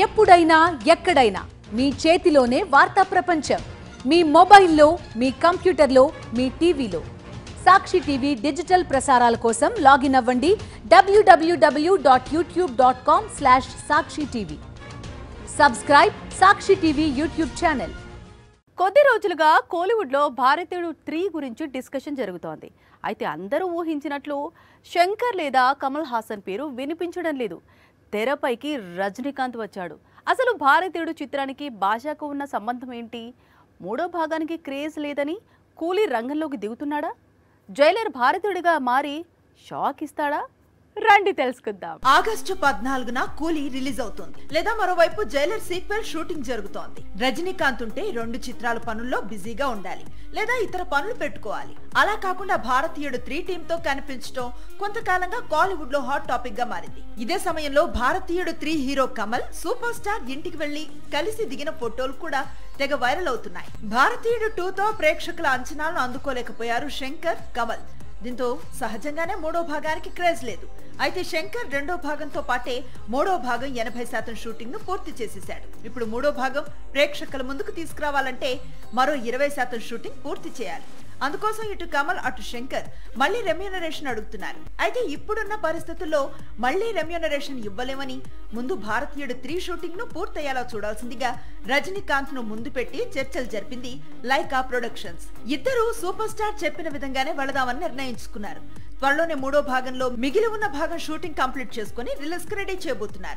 ఎప్పుడైనా ఎక్కడైనా మీ చేతిలోనే వార్తా ప్రపంచం. మీ మొబైల్లో, మీ కంప్యూటర్లో, మీ టీవీలో. సాక్షి టీవీ డిజిటల్ ప్రసారాల కోసం లాగిన్ అవ్వండి www.youtube.com/sakshi-tv. సబ్స్క్రైబ్ సాక్షి టీవీ యూట్యూబ్ ఛానల్. కొద్ది రోజులుగా కోలీవుడ్లో భారతీయుడు 3 గురించి డిస్కషన్ జరుగుతోంది. అయితే అందరూ ఊహించినట్లు శంకర్ లేదా కమల్ హాసన్ పేరు వినిపించడం లేదు. తెరపైకి రజనీకాంత్ వచ్చాడు. అసలు భారతీయుడు చిత్రానికి భాషకు ఉన్న సంబంధం ఏంటి? మూడో భాగానికి క్రేజ్ లేదని కూలీ రంగంలోకి దిగుతున్నాడా? జైలర్ భారతీయుడిగా మారి షాక్ ఇస్తాడా? రండి తెలుసుకుందాం. ఆగస్టు 14న కూలీ రిలీజ్ అవుతోంది. లేదా మరోవైపు జైలర్ సీక్వెల్ షూటింగ్ జరుగుతోంది. రజనీకాంత్ ఉంటే 2 చిత్రాల పనుల్లో బిజీగా ఉండాలి, లేదా ఇతర పనులు పెట్టుకోవాలి. అలా కాకుండా భారతీయుడు 3 టీమ్ తో కనిపించడం కొంతకాలంగా కాలీవుడ్ లో హాట్ టాపిక్ గా మారింది. ఇదే సమయంలో భారతీయుడు 3 హీరో కమల్ సూపర్ స్టార్ ఇంటికి వెళ్లి కలిసి దిగిన ఫోటోలు కూడా తెగ వైరల్ అవుతున్నాయి. భారతీయుడు 2 తో ప్రేక్షకుల అంచనాలను అందుకోలేకపోయారు శంకర్, కమల్. దీంతో సహజంగానే మూడో భాగానికి క్రేజ్ లేదు. అయితే శంకర్ రెండో భాగంతో పాటే మూడో భాగం 80% షూటింగ్ ను పూర్తి చేసేశాడు. ఇప్పుడు మూడో భాగం ప్రేక్షకుల ముందుకు తీసుకురావాలంటే మరో 20% షూటింగ్ పూర్తి చేయాలి. అందుకోసం ఇటు కమల్ అటు శంకర్ మళ్లీ రెమ్యూనరేషన్ అడుగుతున్నారు. అయితే ఇప్పుడున్న పరిస్థితుల్లో మళ్లీ రెమ్యూనరేషన్ ఇవ్వలేమని ముందు భారతీయుడు 3 షూటింగ్ ను పూర్తయ్యేలా చూడాల్సిందిగా రజనీకాంత్ ను ముందు పెట్టి చర్చలు జరిపింది లైకా ప్రొడక్షన్స్. ఇద్దరు సూపర్ స్టార్ చెప్పిన విధంగానే వెళదామని నిర్ణయించుకున్నారు. త్వరలోనే మూడో భాగంలో మిగిలి ఉన్న భాగం షూటింగ్ కంప్లీట్ చేసుకుని రిలీజ్ కి రెడీ చేయబోతున్నారు.